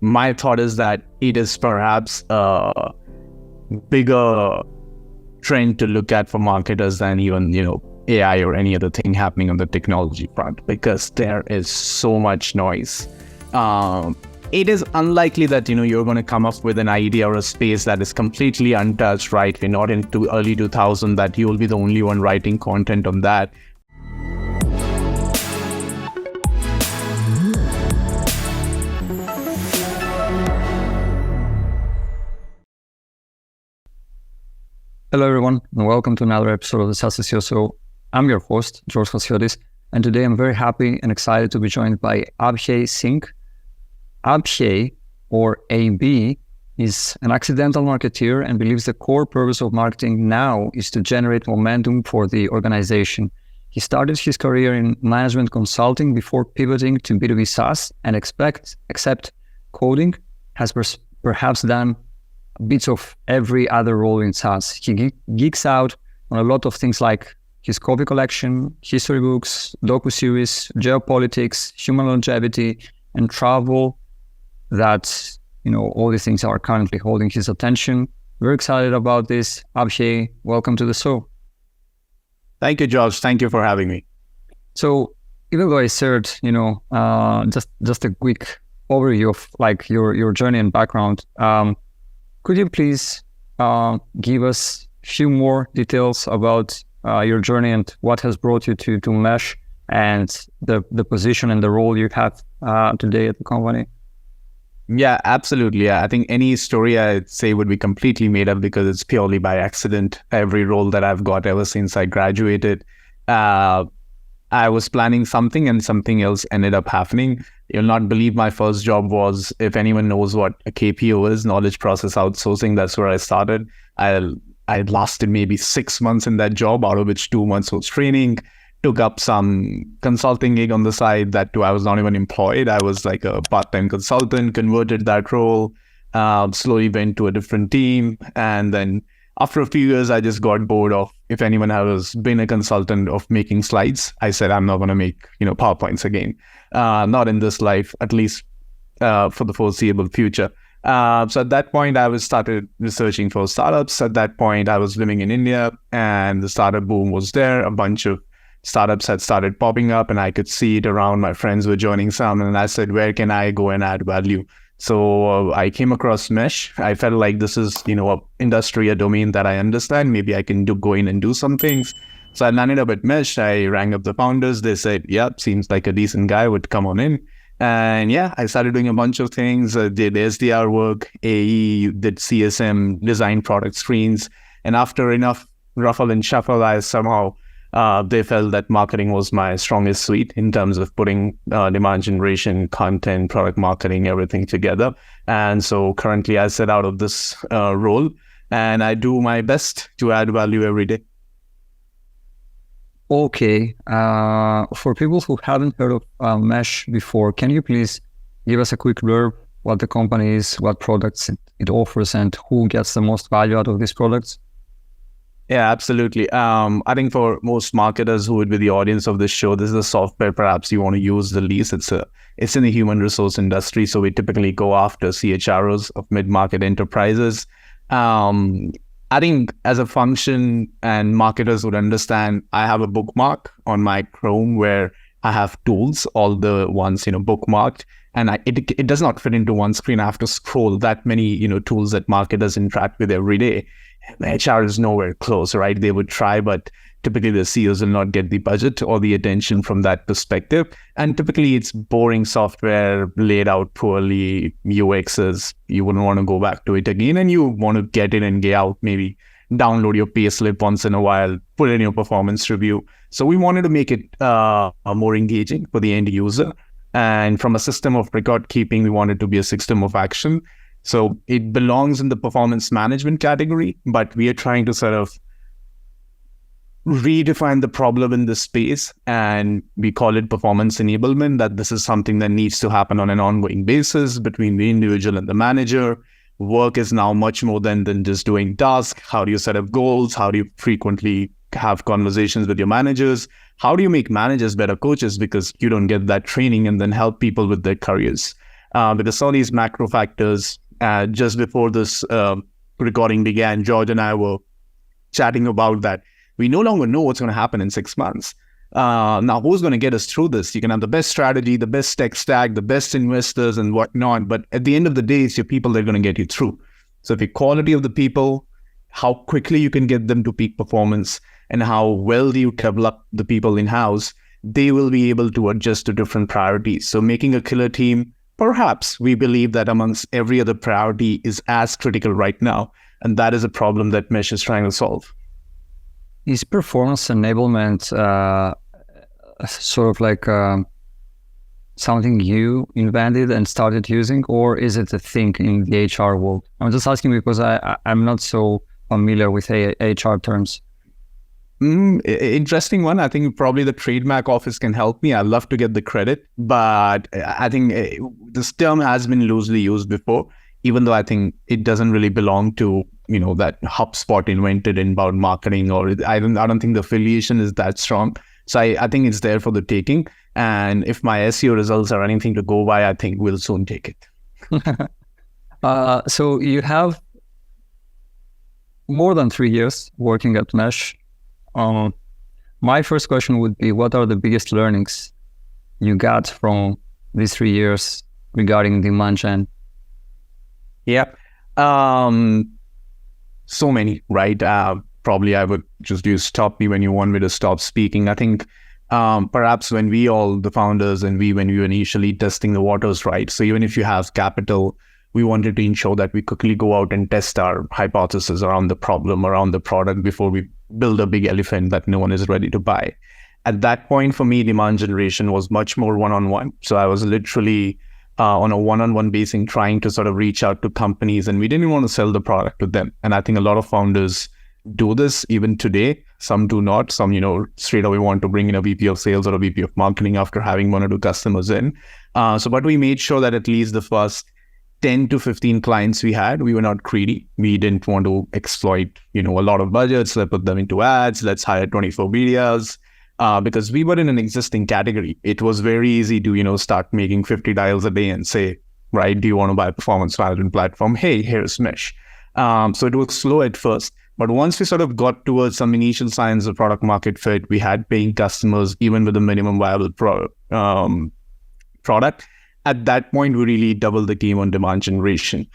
my thought is that it is perhaps a bigger trend to look at for marketers than even, AI or any other thing happening on the technology front, because there is so much noise. It is unlikely that, you're going to come up with an idea or a space that is completely untouched, right? We're not into early 2000 that you will be the only one writing content on that. Hello, everyone, and welcome to another episode of the SaaS SEO Show. I'm your host, George Hasiotis, and today I'm very happy and excited to be joined by Abhay Singh. Abhay, or AB, is an accidental marketeer and believes the core purpose of marketing now is to generate momentum for the organization. He started his career in management consulting before pivoting to B2B SaaS, and except coding, has perhaps done bits of every other role in SaaS. He geeks out on a lot of things like his copy collection, history books, docuseries, geopolitics, human longevity, and travel. That, all these things are currently holding his attention. We're excited about this. Abhay, welcome to the show. Thank you, George. Thank you for having me. So even though I shared, just a quick overview of like your journey and background, could you please give us a few more details about your journey and what has brought you to Mesh and the position and the role you have today at the company? Yeah, absolutely. Yeah. I think any story I'd say would be completely made up because it's purely by accident. Every role that I've got ever since I graduated, I was planning something and something else ended up happening. You'll not believe my first job was, if anyone knows what a KPO is, knowledge process outsourcing, that's where I started. I lasted maybe 6 months in that job, out of which 2 months was training. Took up some consulting gig on the side. That too, I was not even employed. I was like a part-time consultant, converted that role, slowly went to a different team. And then after a few years, I just got bored of, if anyone has been a consultant, of making slides. I said, I'm not going to make, PowerPoints again. Not in this life, at least for the foreseeable future. So at that point, I started researching for startups. At that point, I was living in India and the startup boom was there. A bunch of startups had started popping up and I could see it around. My friends were joining some and I said, where can I go and add value? So I came across Mesh. I felt like this is, a industry, a domain that I understand. Maybe I can go in and do some things. So I landed up at Mesh. I rang up the founders. They said, yeah, seems like a decent guy, would come on in. And yeah, I started doing a bunch of things. Did SDR work, AE, did CSM, designed product screens. And after enough ruffle and shuffle, I somehow they felt that marketing was my strongest suite in terms of putting demand generation, content, product marketing, everything together. And so currently I sit out of this role and I do my best to add value every day. Okay. For people who haven't heard of Mesh before, can you please give us a quick blurb what the company is, what products it offers, and who gets the most value out of these products? Yeah, absolutely. I think for most marketers who would be the audience of this show, this is a software perhaps you want to use the least. It's in the human resource industry, so we typically go after CHROs of mid-market enterprises. I think as a function, and marketers would understand, I have a bookmark on my Chrome where I have tools, all the ones bookmarked, and it does not fit into one screen. I have to scroll that many tools that marketers interact with every day. HR is nowhere close, right? They would try, but typically the CEOs will not get the budget or the attention from that perspective. And typically it's boring software laid out poorly, UXs, you wouldn't want to go back to it again. And you want to get in and get out, maybe download your payslip once in a while, put in your performance review. So we wanted to make it more engaging for the end user. And from a system of record keeping, we wanted to be a system of action. So it belongs in the performance management category, but we are trying to sort of redefine the problem in this space, and we call it performance enablement, that this is something that needs to happen on an ongoing basis between the individual and the manager. Work is now much more than just doing tasks. How do you set up goals? How do you frequently have conversations with your managers? How do you make managers better coaches, because you don't get that training, and then help people with their careers? Because some of these macro factors, just before this recording began, George and I were chatting about that. We no longer know what's going to happen in 6 months. Now, who's going to get us through this? You can have the best strategy, the best tech stack, the best investors and whatnot. But at the end of the day, it's your people that are going to get you through. So if the quality of the people, how quickly you can get them to peak performance, and how well you develop the people in-house, they will be able to adjust to different priorities. So making a killer team, perhaps we believe that amongst every other priority is as critical right now. And that is a problem that Mesh is trying to solve. Is performance enablement sort of like something you invented and started using, or is it a thing in the HR world? I'm just asking because I'm not so familiar with HR terms. Interesting one. I think probably the trademark office can help me. I'd love to get the credit, but I think this term has been loosely used before, even though I think it doesn't really belong to, that HubSpot invented inbound marketing, or I don't think the affiliation is that strong. So I think it's there for the taking. And if my SEO results are anything to go by, I think we'll soon take it. So you have more than 3 years working at Mesh. My first question would be, what are the biggest learnings you got from these 3 years regarding Demand Gen? Yeah. So many, right? Probably I would just stop me when you want me to stop speaking. I think perhaps when we all, the founders and when we were initially testing the waters, right? So even if you have capital, we wanted to ensure that we quickly go out and test our hypothesis around the problem, around the product before we build a big elephant that no one is ready to buy. At that point, for me, demand generation was much more one-on-one. So I was literally on a one-on-one basis trying to sort of reach out to companies, and we didn't want to sell the product to them. And I think a lot of founders do this even today. Some do not. Some, straight away want to bring in a VP of sales or a VP of marketing after having 1 or 2 customers in. But we made sure that at least the first 10 to 15 clients we had, we were not greedy. We didn't want to exploit, a lot of budgets. Let's put them into ads. Let's hire 24 BDRs. Because we were in an existing category. It was very easy to, start making 50 dials a day and say, right, do you want to buy a performance management platform? Hey, here's Mesh. So it was slow at first. But once we sort of got towards some initial signs of product market fit, we had paying customers, even with a minimum viable product. At that point, we really doubled the game on demand generation.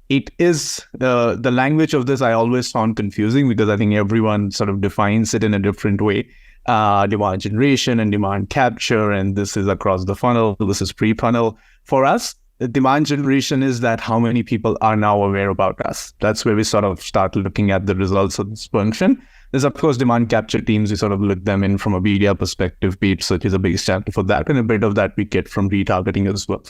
It is the language of this I always found confusing, because I think everyone sort of defines it in a different way. Demand generation and demand capture, and this is across the funnel, this is pre-funnel. For us, the demand generation is that how many people are now aware about us. That's where we sort of start looking at the results of this function. There's, of course, demand capture teams. We sort of look them in from a BDR perspective. Paid search is a big channel for that, and a bit of that we get from retargeting as well.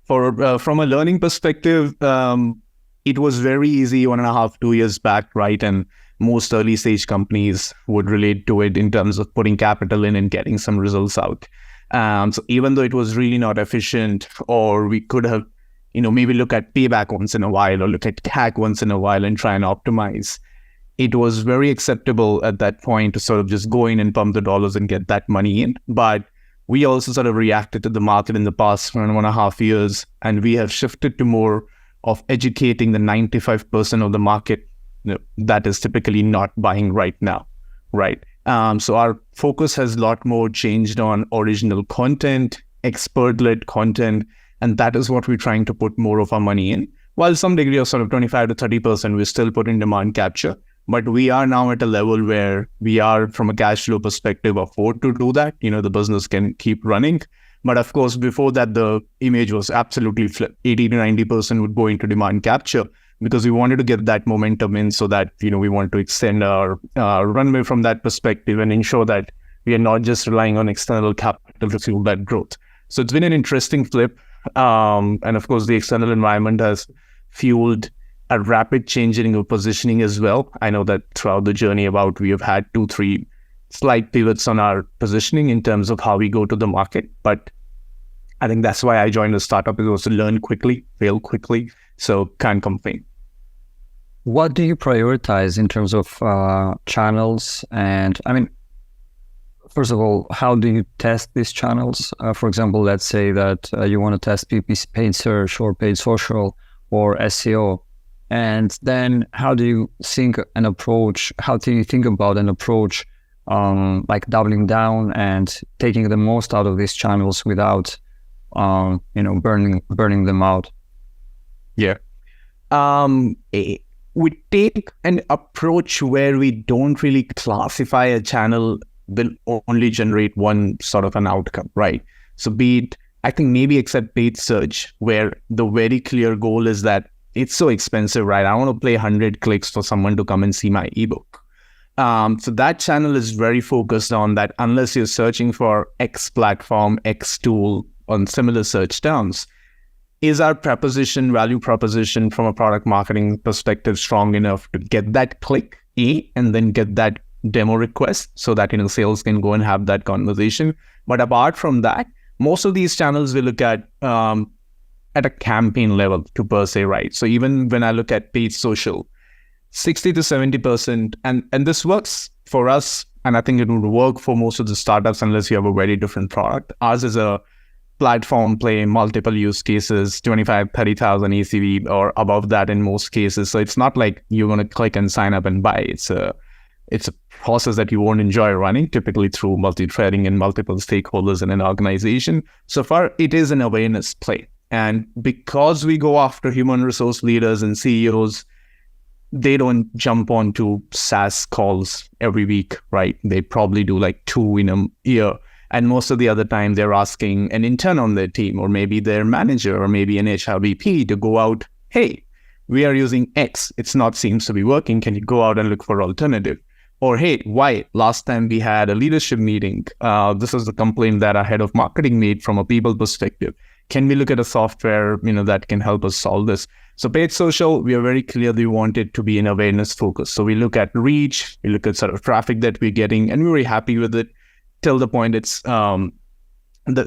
From a learning perspective, it was very easy 1.5, 2 years back, right? And most early stage companies would relate to it in terms of putting capital in and getting some results out. So even though it was really not efficient, or we could have, maybe look at payback once in a while, or look at CAC once in a while and try and optimize, it was very acceptable at that point to sort of just go in and pump the dollars and get that money in. But we also sort of reacted to the market in the past 1.5 years, and we have shifted to more of educating the 95% of the market that is typically not buying right now, right? So our focus has a lot more changed on original content, expert-led content, and that is what we're trying to put more of our money in. While some degree of sort of 25 to 30%, we still put in demand capture. But we are now at a level where we are, from a cash flow perspective, afford to do that. The business can keep running. But of course, before that, the image was absolutely flipped. 80 to 90% would go into demand capture, because we wanted to get that momentum in, so that, we want to extend our runway from that perspective and ensure that we are not just relying on external capital to fuel that growth. So it's been an interesting flip. And of course, the external environment has fueled a rapid changing of positioning as well. I know that throughout the journey we have had 2-3 slight pivots on our positioning in terms of how we go to the market. But I think that's why I joined the startup, is also to learn quickly, fail quickly. So can't complain. What do you prioritize in terms of channels? And I mean, first of all, how do you test these channels? For example, let's say that you want to test PPC, paid search or paid social or SEO. And then how do you think an approach, how do you think about an approach like doubling down and taking the most out of these channels without, burning them out? Yeah. We take an approach where we don't really classify a channel will only generate one sort of an outcome, right? So be it, I think maybe except paid search, where the very clear goal is that it's so expensive, right? I want to pay 100 clicks for someone to come and see my ebook. So that channel is very focused on that. Unless you're searching for X platform, X tool on similar search terms, is our value proposition from a product marketing perspective strong enough to get that click and then get that demo request so that sales can go and have that conversation? But apart from that, most of these channels we look at a campaign level to per se, right? So even when I look at paid social, 60 to 70%, and this works for us, and I think it would work for most of the startups unless you have a very different product. Ours is a platform play, multiple use cases, 25, 30,000 ACV or above that in most cases. So it's not like you're going to click and sign up and buy. It's a process that you won't enjoy running, typically through multi-threading and multiple stakeholders in an organization. So far, it is an awareness play. And because we go after human resource leaders and CEOs, they don't jump onto SaaS calls every week, right? They probably do like 2 in a year. And most of the other time, they're asking an intern on their team, or maybe their manager, or maybe an HRBP to go out, hey, we are using X. Seems to be working. Can you go out and look for alternative? Or, hey, Y, last time we had a leadership meeting. This is the complaint that our head of marketing made from a people perspective. Can we look at a software, that can help us solve this? So paid social, we are very clear that we want it to be an awareness focus. So we look at reach, we look at sort of traffic that we're getting, and we're very happy with it till the point it's the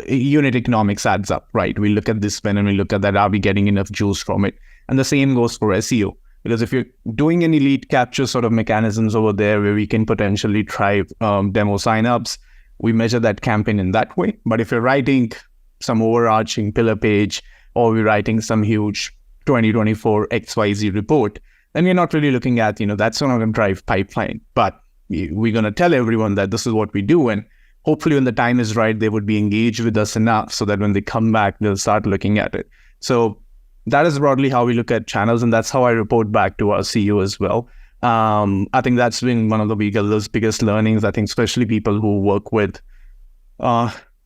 unit economics adds up, right? We look at this spend and we look at that, are we getting enough juice from it? And the same goes for SEO. Because if you're doing any lead capture sort of mechanisms over there where we can potentially try demo signups, we measure that campaign in that way. But if you're writing some overarching pillar page, or we're writing some huge 2024 XYZ report, then we're not really looking at, that's not going to drive pipeline. But we're going to tell everyone that this is what we do. And hopefully when the time is right, they would be engaged with us enough so that when they come back, they'll start looking at it. So that is broadly how we look at channels. And that's how I report back to our CEO as well. I think that's been one of the biggest learnings. I think especially people who work with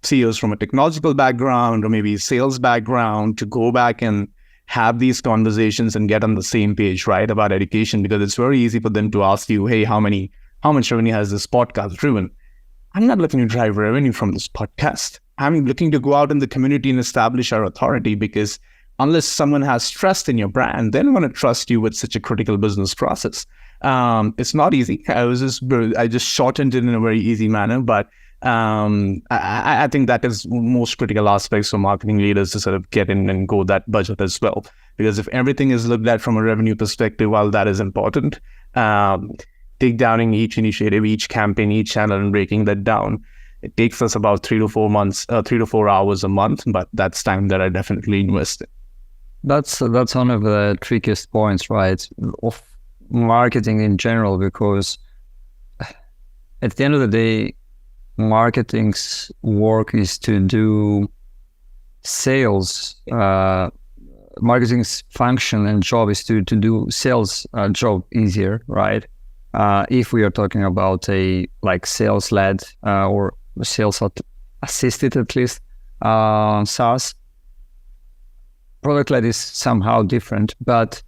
CEOs from a technological background or maybe sales background, to go back and have these conversations and get on the same page, right, about education, because it's very easy for them to ask you, hey, how much revenue has this podcast driven? I'm not looking to drive revenue from this podcast. I'm looking to go out in the community and establish our authority, because unless someone has trust in your brand, they're not going to trust you with such a critical business process. It's not easy. I just shortened it in a very easy manner, but I think that is most critical aspects for marketing leaders to sort of get in and go that budget as well. Because if everything is looked at from a revenue perspective, while that is important, take downing each initiative, each campaign, each channel, and breaking that down, it takes us about 3 to 4 hours a month, but that's time that I definitely invest in. That's one of the trickiest points, right, of marketing in general, because at the end of the day, marketing's work is to do sales. Marketing's function and job is to do sales job easier, right? If we are talking about a sales-led or sales assisted, at least SaaS, product-led is somehow different, but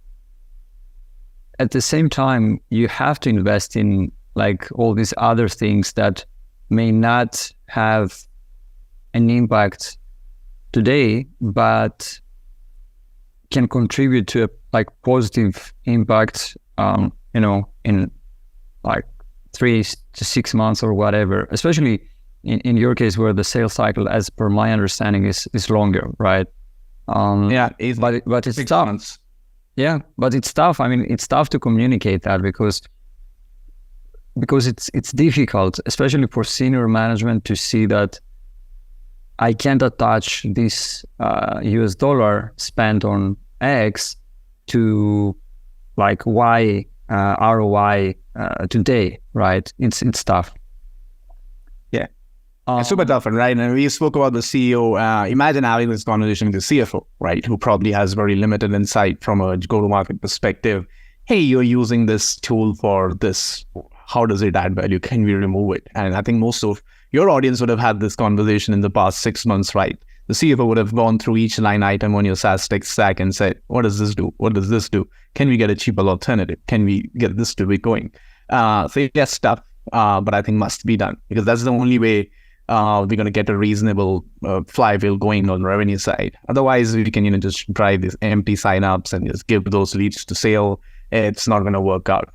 at the same time, you have to invest in all these other things that may not have an impact today, but can contribute to a positive impact, in 3 to 6 months or whatever, especially in your case where the sales cycle, as per my understanding, is longer, right? But it's tough. Months. Yeah, but it's tough. I mean, it's tough to communicate that, because because it's difficult, especially for senior management, to see that I can't attach this US dollar spent on X to like Y ROI today, right? It's tough. Yeah. It's super tough, right? And we spoke about the CEO. Imagine having this conversation with the CFO, right? Who probably has very limited insight from a go-to-market perspective. Hey, you're using this tool for this. How does it add value? Can we remove it? And I think most of your audience would have had this conversation in the past 6 months, right? The CFO would have gone through each line item on your SaaS tech stack and said, what does this do? What does this do? Can we get a cheaper alternative? Can we get this to be going? So yes, tough, but I think must be done, because that's the only way we're going to get a reasonable flywheel going on the revenue side. Otherwise, we can just drive these empty signups and just give those leads to sale. It's not going to work out.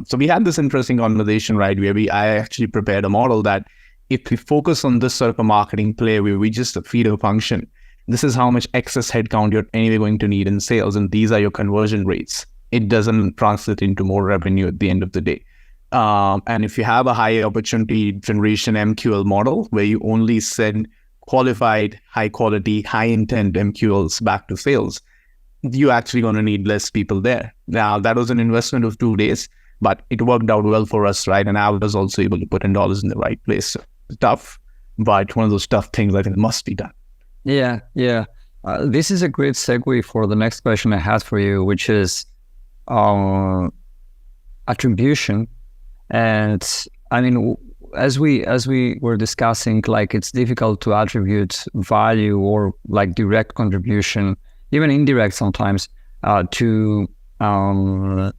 So we had this interesting conversation, right, where I actually prepared a model that if we focus on this sort of a marketing play where we just feed a function, this is how much excess headcount you're anyway going to need in sales, and these are your conversion rates. It doesn't translate into more revenue at the end of the day. And if you have a high opportunity generation MQL model where you only send qualified, high quality, high intent MQLs back to sales, you're actually going to need less people there. Now, that was an investment of 2 days, but it worked out well for us, right? And I was also able to put in dollars in the right place. So it's tough, but one of those tough things I think must be done. Yeah. This is a great segue for the next question I had for you, which is attribution. And I mean, as we were discussing, like, it's difficult to attribute value or like direct contribution, even indirect sometimes, to from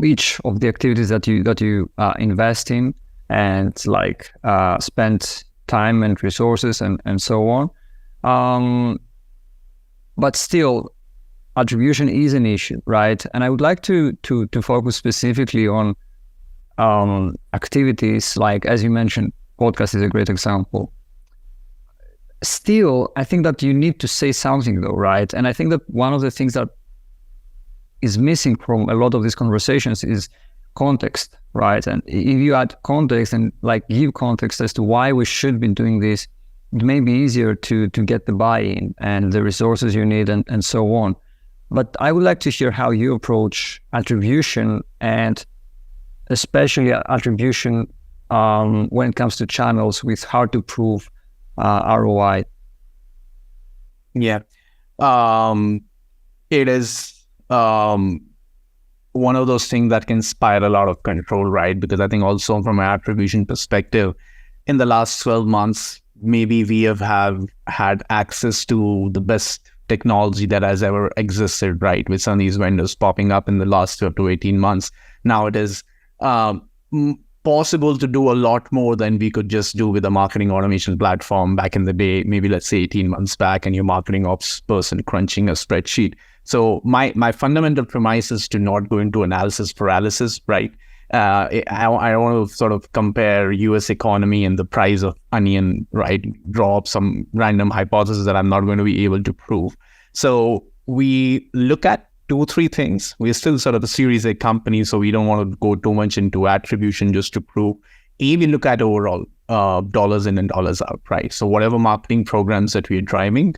each of the activities that you invest in and like spend time and resources and so on. But still, attribution is an issue, right? And I would like to focus specifically on activities like, as you mentioned, podcast is a great example. Still, I think that you need to say something though, right? And I think that one of the things that is missing from a lot of these conversations is context, right? And if you add context and like give context as to why we should be doing this, it may be easier to get the buy-in and the resources you need and so on. But I would like to hear how you approach attribution, and especially attribution when it comes to channels with hard to prove ROI. Yeah. It is one of those things that can spiral a lot of control, right? Because I think also from an attribution perspective, in the last 12 months, maybe we have had access to the best technology that has ever existed, right? With some of these vendors popping up in the last 12 to 18 months. Now it is possible to do a lot more than we could just do with a marketing automation platform back in the day, maybe let's say 18 months back, and your marketing ops person crunching a spreadsheet. So my fundamental premise is to not go into analysis paralysis, right? I want to sort of compare US economy and the price of onion, right? Draw up some random hypothesis that I'm not going to be able to prove. So we look at 2-3 things. We're still sort of a Series A company, so we don't want to go too much into attribution just to prove. We look at overall dollars in and dollars out, right? So whatever marketing programs that we're driving,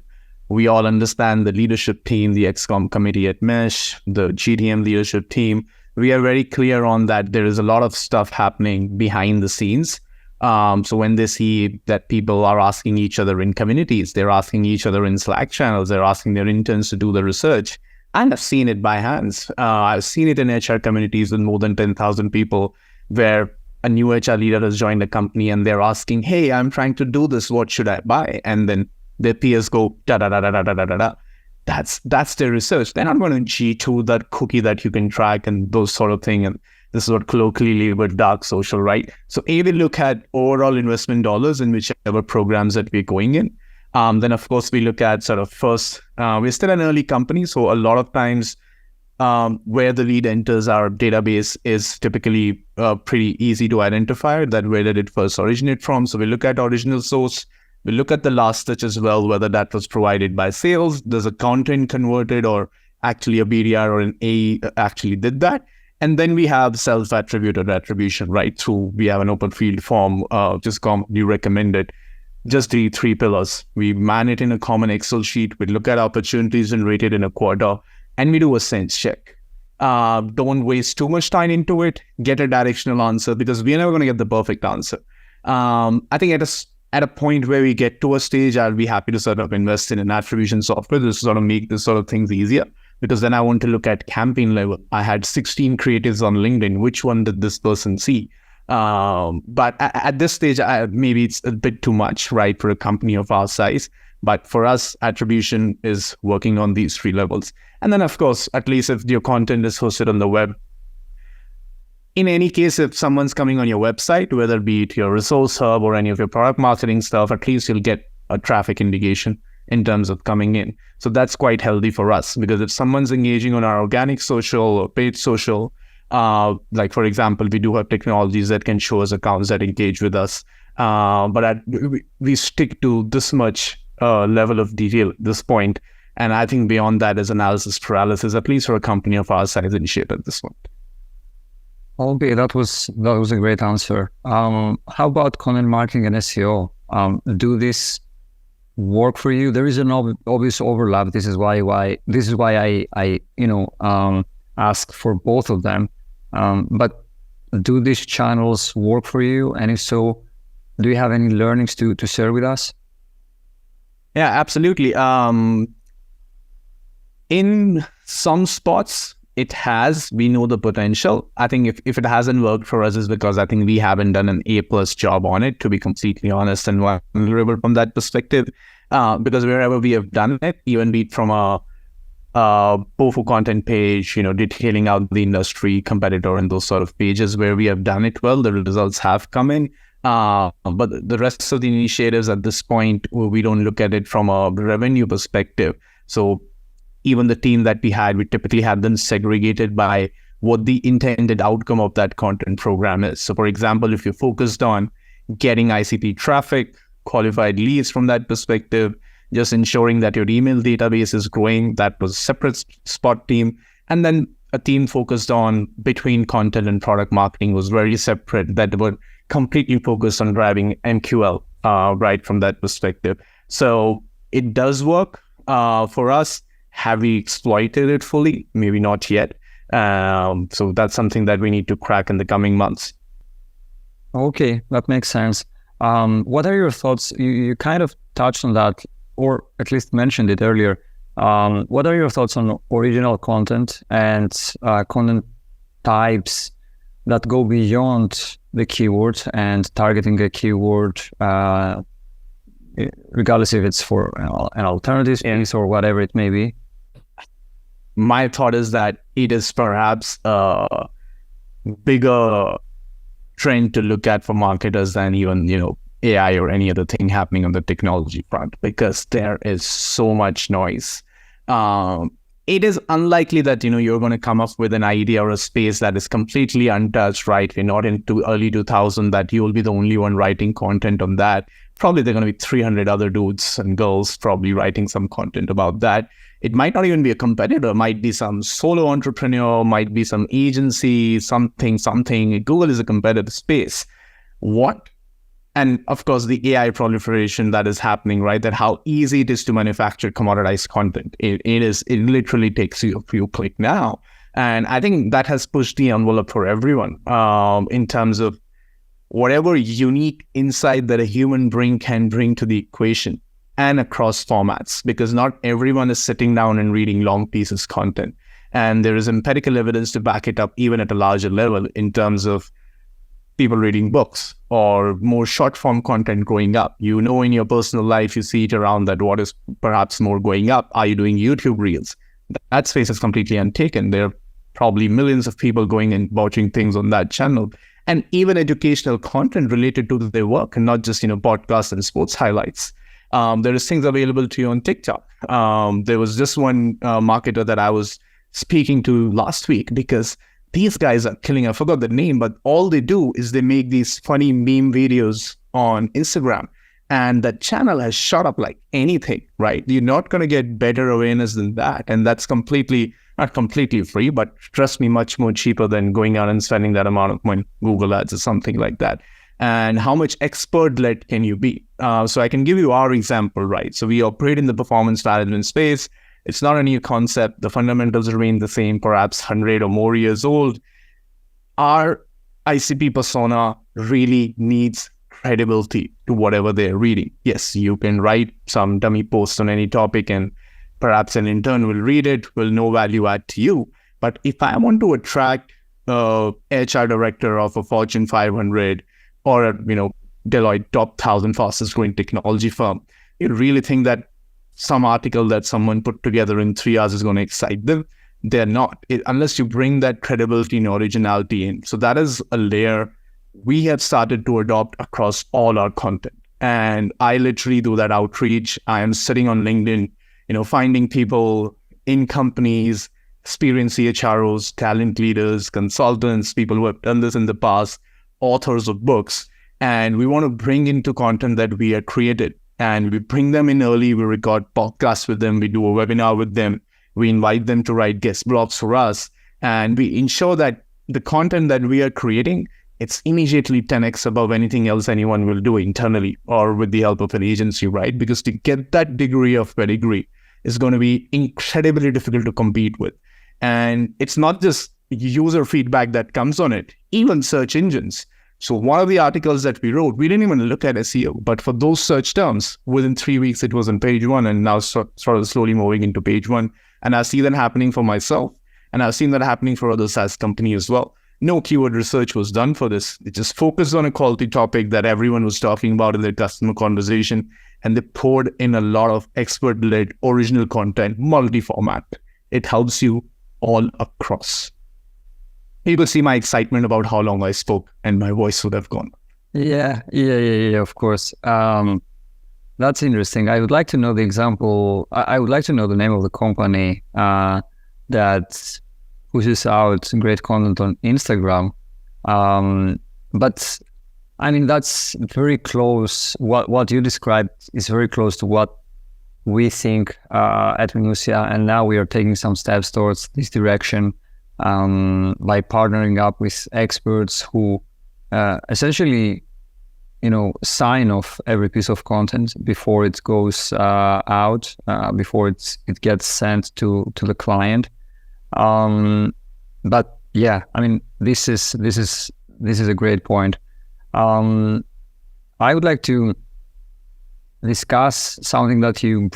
we all understand the leadership team, the XCOM committee at Mesh, the GTM leadership team. We are very clear on that there is a lot of stuff happening behind the scenes. So when they see that people are asking each other in communities, they're asking each other in Slack channels, they're asking their interns to do the research. And I've seen it by hands. I've seen it in HR communities with more than 10,000 people, where a new HR leader has joined the company and they're asking, hey, I'm trying to do this, what should I buy? And then their peers go, da-da-da-da-da-da-da-da. That's their research. They're not going to G2 that cookie that you can track and those sort of thing. And this is what colloquially labeled dark social, right? So we look at overall investment dollars in whichever programs that we're going in. Then, of course, we look at sort of first, we're still an early company. So a lot of times where the lead enters our database is typically pretty easy to identify that where did it first originate from. So we look at original source. We look at the last touch as well, whether that was provided by sales, does a content converted, or actually a BDR or an AE actually did that. And then we have self-attributed attribution, right? Through we have an open field form, just commonly recommended. Just the three pillars. We man it in a common Excel sheet. We look at opportunities and rate it in a quarter, and we do a sense check. Don't waste too much time into it. Get a directional answer, because we're never going to get the perfect answer. I think at a point where we get to a stage, I'll be happy to sort of invest in an attribution software to sort of make this sort of things easier. Because then I want to look at campaign level. I had 16 creatives on LinkedIn. Which one did this person see? But at this stage, maybe it's a bit too much, right, for a company of our size. But for us, attribution is working on these three levels. And then, of course, at least if your content is hosted on the web, in any case, if someone's coming on your website, whether it be it your resource hub or any of your product marketing stuff, at least you'll get a traffic indication in terms of coming in. So that's quite healthy for us, because if someone's engaging on our organic social or paid social, like for example, we do have technologies that can show us accounts that engage with us. But we stick to this much level of detail at this point. And I think beyond that is analysis paralysis, at least for a company of our size and shape at this point. Okay, that was a great answer. How about content marketing and SEO? Do this work for you? There is an obvious overlap. This is why I ask for both of them. But do these channels work for you? And if so, do you have any learnings to share with us? Yeah, absolutely. In some spots, it has. We know the potential. I think if it hasn't worked for us, is because I think we haven't done an A+ job on it, to be completely honest and vulnerable from that perspective. Because wherever we have done it, even be it from a POFO content page, detailing out the industry, competitor, and those sort of pages where we have done it well, the results have come in. But the rest of the initiatives at this point, we don't look at it from a revenue perspective. So even the team that we had, we typically had them segregated by what the intended outcome of that content program is. So for example, if you're focused on getting ICP traffic, qualified leads from that perspective, just ensuring that your email database is growing, that was a separate spot team. And then a team focused on between content and product marketing was very separate, that were completely focused on driving MQL, right, from that perspective. So it does work for us. Have we exploited it fully? Maybe not yet. So that's something that we need to crack in the coming months. Okay, that makes sense. What are your thoughts? You kind of touched on that, or at least mentioned it earlier. What are your thoughts on original content and content types that go beyond the keyword and targeting a keyword, regardless if it's for an alternative space or whatever it may be? My thought is that it is perhaps a bigger trend to look at for marketers than even, AI or any other thing happening on the technology front, because there is so much noise. It is unlikely that, you're going to come up with an idea or a space that is completely untouched, right? We're not into early 2000 that you will be the only one writing content on that. Probably there are going to be 300 other dudes and girls probably writing some content about that. It might not even be a competitor, might be some solo entrepreneur, might be some agency, something. Google is a competitive space. And of course, the AI proliferation that is happening, right? That how easy it is to manufacture commoditized content. It literally takes you a few clicks now. And I think that has pushed the envelope for everyone in terms of whatever unique insight that a human brain can bring to the equation and across formats, because not everyone is sitting down and reading long pieces of content. And there is empirical evidence to back it up even at a larger level in terms of people reading books or more short form content growing up. In your personal life, you see it around that what is perhaps more going up. Are you doing YouTube Reels? That space is completely untaken. There are probably millions of people going and watching things on that channel. And even educational content related to their work, and not just, podcasts and sports highlights. There is things available to you on TikTok. There was just one marketer that I was speaking to last week, because these guys are killing. I forgot the name, but all they do is they make these funny meme videos on Instagram. and that channel has shot up like anything, right? You're not going to get better awareness than that. And that's not completely free, but trust me, much more cheaper than going out and spending that amount of money, Google ads or something like that. And how much expert-led can you be? So I can give you our example, right? So we operate in the performance management space. It's not a new concept. The fundamentals remain the same, perhaps 100 or more years old. Our ICP persona really needs credibility to whatever they're reading. Yes, you can write some dummy post on any topic and perhaps an intern will read it, will no value add to you. But if I want to attract a HR director of a Fortune 500 or a, Deloitte top 1,000 fastest growing technology firm, you really think that some article that someone put together in 3 hours is going to excite them? They're not, unless you bring that credibility and originality in. So that is a layer we have started to adopt across all our content. And I literally do that outreach. I am sitting on LinkedIn, finding people in companies, experienced CHROs, talent leaders, consultants, people who have done this in the past, authors of books. And we want to bring into content that we have created. And we bring them in early. We record podcasts with them. We do a webinar with them. We invite them to write guest blogs for us. And we ensure that the content that we are creating, it's immediately 10x above anything else anyone will do internally or with the help of an agency, right? Because to get that degree of pedigree is going to be incredibly difficult to compete with. And it's not just user feedback that comes on it, even search engines. So one of the articles that we wrote, we didn't even look at SEO, but for those search terms, within 3 weeks, it was on page 1 and now sort of slowly moving into page 1. And I see that happening for myself. And I've seen that happening for other SaaS companies as well. No keyword research was done for this. It just focused on a quality topic that everyone was talking about in their customer conversation. And they poured in a lot of expert-led original content, multi-format. It helps you all across. You could see my excitement about how long I spoke and my voice would have gone. Yeah, of course. That's interesting. I would like to know the example. I would like to know the name of the company that pushes out great content on Instagram. But I mean, that's very close. What you described is very close to what we think at Minutia. And now we are taking some steps towards this direction by partnering up with experts who essentially, sign off every piece of content before it goes out, before it gets sent to the client. But yeah, I mean, this is a great point. I would like to discuss something that you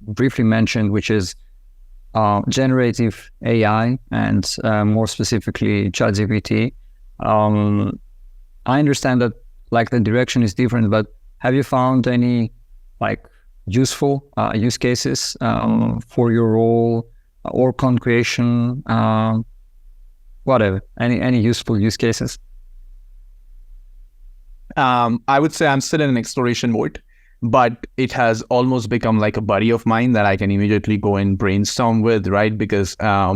briefly mentioned, which is generative AI and more specifically ChatGPT. I understand that the direction is different, but have you found any useful use cases for your role or content creation, whatever, any useful use cases? I would say I'm still in an exploration mode, but it has almost become like a buddy of mine that I can immediately go and brainstorm with, right? Because I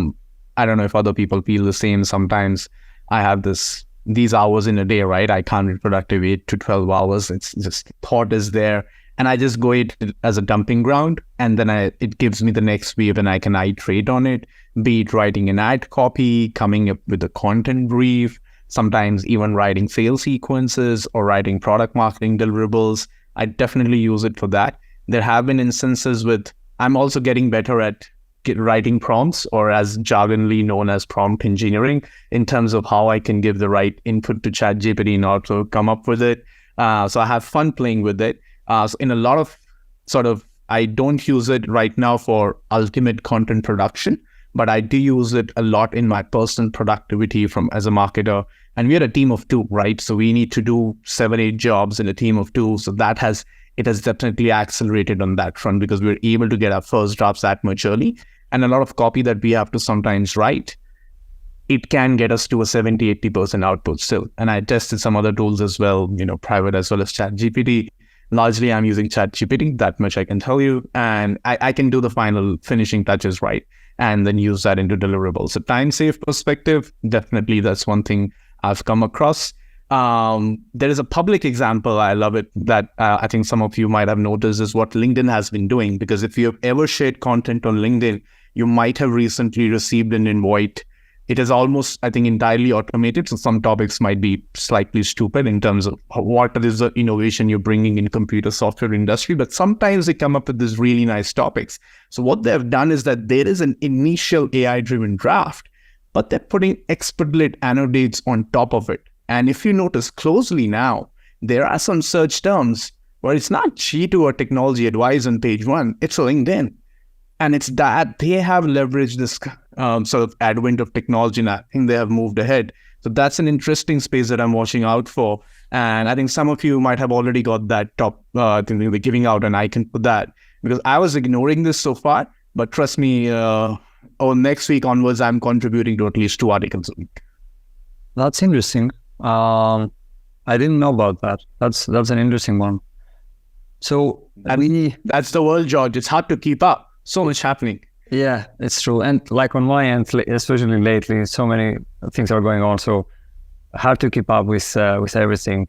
don't know if other people feel the same. Sometimes I have these hours in a day, right? I can't be productive 8 to 12 hours. It's just thought is there. And I just go it as a dumping ground. And then it gives me the next wave and I can iterate on it, be it writing an ad copy, coming up with a content brief, sometimes even writing sales sequences or writing product marketing deliverables. I definitely use it for that. There have been instances I'm also getting better at writing prompts, or as jargonly known as prompt engineering, in terms of how I can give the right input to ChatGPT in order to come up with it. So I have fun playing with it. So in a lot of I don't use it right now for ultimate content production, but I do use it a lot in my personal productivity as a marketer. And we are a team of 2, right? So we need to do 7-8 jobs in a team of 2. So it has definitely accelerated on that front because we're able to get our first drafts that much early. And a lot of copy that we have to sometimes write, it can get us to a 70-80% output still. And I tested some other tools as well, private as well as ChatGPT. Largely, I'm using ChatGPT, that much I can tell you. And I can do the final finishing touches right and then use that into deliverables. So time save perspective, definitely that's one thing I've come across. There is a public example, I love it, that I think some of you might have noticed is what LinkedIn has been doing. Because if you have ever shared content on LinkedIn, you might have recently received an invite. It is almost, I think, entirely automated. So some topics might be slightly stupid in terms of what is the innovation you're bringing in computer software industry. But sometimes they come up with these really nice topics. So what they've done is that there is an initial AI-driven draft, but they're putting explicit annotates on top of it. And if you notice closely now, there are some search terms where it's not G2 or technology advice on page 1, it's LinkedIn. And it's that they have leveraged this sort of advent of technology, and I think they have moved ahead. So that's an interesting space that I'm watching out for. And I think some of you might have already got that top, I think they're giving out an icon for that. Because I was ignoring this so far, but trust me, next week onwards, I'm contributing to at least 2 articles a week. That's interesting. I didn't know about that. That's an interesting one. So that's the world, George. It's hard to keep up. So much happening. Yeah, it's true. And like on my end, especially lately, so many things are going on. So hard to keep up with everything.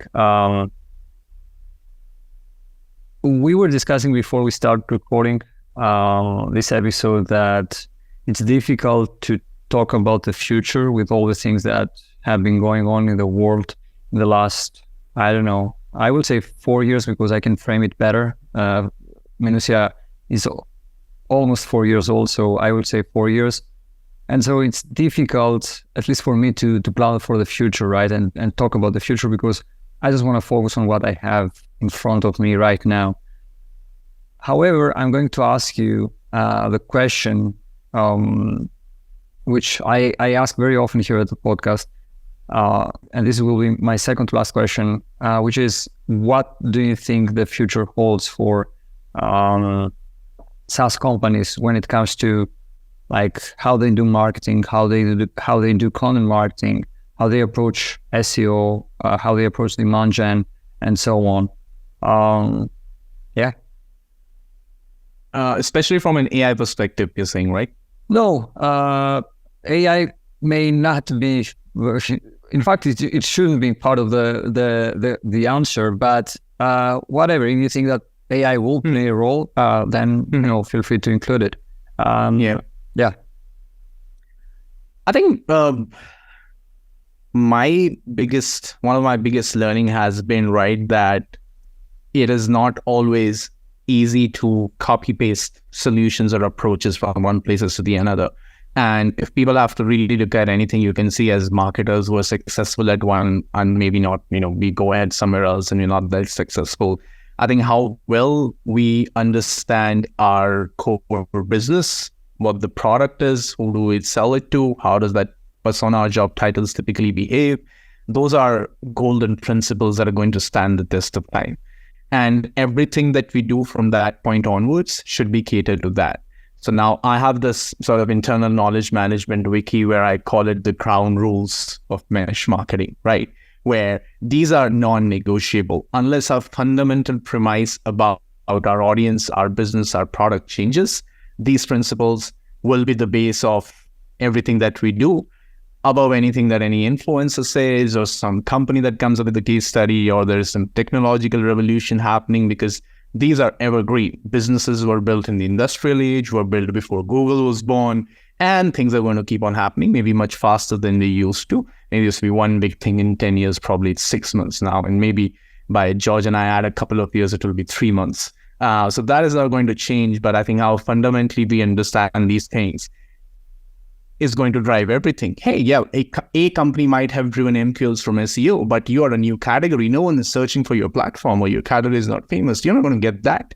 We were discussing before we start recording this episode that it's difficult to talk about the future with all the things that have been going on in the world in the last, I don't know, I would say 4 years because I can frame it better. Minusia is almost 4 years old, so I would say 4 years. And so it's difficult, at least for me, to plan for the future, right? And talk about the future because I just want to focus on what I have in front of me right now. However, I'm going to ask you the question, which I ask very often here at the podcast. And this will be my second to last question, which is, what do you think the future holds for SaaS companies when it comes to like how they do marketing, how they do content marketing, how they approach SEO, how they approach demand gen, and so on. Especially from an AI perspective, you're saying, right? No, AI may not be. In fact, it shouldn't be part of the answer. But whatever, if you think that AI will play a role, then feel free to include it. Yeah. I think one of my biggest learning has been, right, that it is not always easy to copy paste solutions or approaches from one places to the another. And if people have to really look at anything, you can see as marketers who are successful at one and maybe not, we go ahead somewhere else and we're not that successful. I think how well we understand our core business, what the product is, who do we sell it to, how does that persona or job titles typically behave, those are golden principles that are going to stand the test of time. And everything that we do from that point onwards should be catered to that. So now I have this sort of internal knowledge management wiki where I call it the crown rules of mesh marketing, right? Where these are non-negotiable. Unless our fundamental premise about our audience, our business, our product changes, these principles will be the base of everything that we do, above anything that any influencer says or some company that comes up with a case study or there's some technological revolution happening, because these are evergreen. Businesses were built in the industrial age, were built before Google was born, and things are going to keep on happening, maybe much faster than they used to. Maybe used to be one big thing in 10 years, probably it's 6 months now. And maybe by George and I add a couple of years, it will be 3 months. So that is not going to change, but I think how fundamentally we understand these things is going to drive everything. Hey, yeah, a company might have driven MQLs from SEO, but you are a new category. No one is searching for your platform or your category is not famous. You're not going to get that.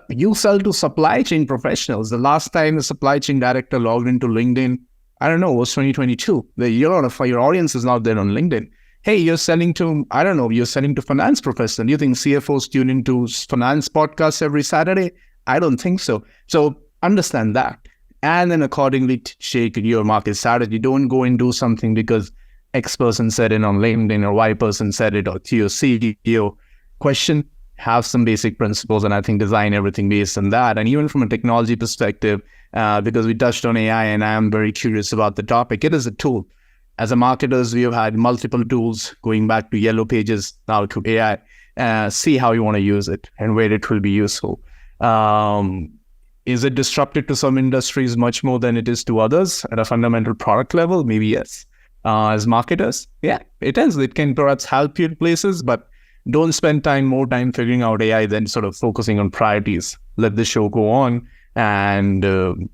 You sell to supply chain professionals. The last time the supply chain director logged into LinkedIn, I don't know, it was 2022. Your audience is not there on LinkedIn. Hey, you're selling to, you're selling to finance professionals. You think CFOs tune into finance podcasts every Saturday? I don't think so. So understand that. And then accordingly shape your market strategy. Don't go and do something because X person said it on LinkedIn or Y person said it or to your CEO. Question, have some basic principles, and I think design everything based on that. And even from a technology perspective, because we touched on AI and I am very curious about the topic, it is a tool. As a marketers, we have had multiple tools going back to Yellow Pages, now to AI. See how you want to use it and where it will be useful. Is it disruptive to some industries much more than it is to others at a fundamental product level? Maybe yes. As marketers, yeah, it is. It can perhaps help you in places, but don't spend more time figuring out AI than sort of focusing on priorities. Let the show go on, and don't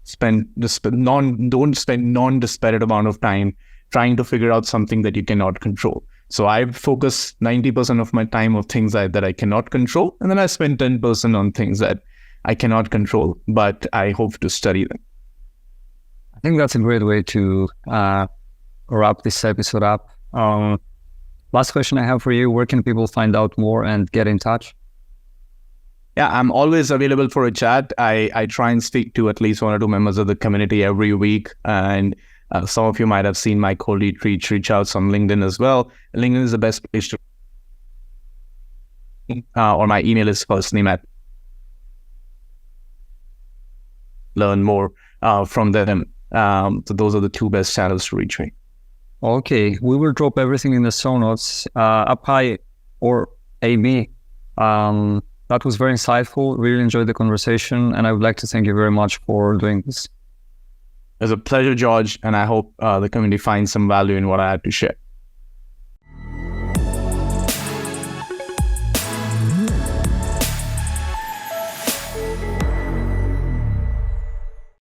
spend non-disparate amount of time trying to figure out something that you cannot control. So I focus 90% of my time on things that I cannot control, and then I spend 10% on things that I cannot control, but I hope to study them. I think that's a great way to wrap this episode up. Last question I have for you: where can people find out more and get in touch? Yeah, I'm always available for a chat. I try and speak to at least 1 or 2 members of the community every week. And some of you might have seen my cold reach outs on LinkedIn as well. LinkedIn is the best place to, or my email is firstname at learn more from them. So those are the 2 best channels to reach me. Okay, we will drop everything in the show notes. Abhay or Amy, that was very insightful. Really enjoyed the conversation, and I would like to thank you very much for doing this. It was a pleasure, George, and I hope the community finds some value in what I had to share.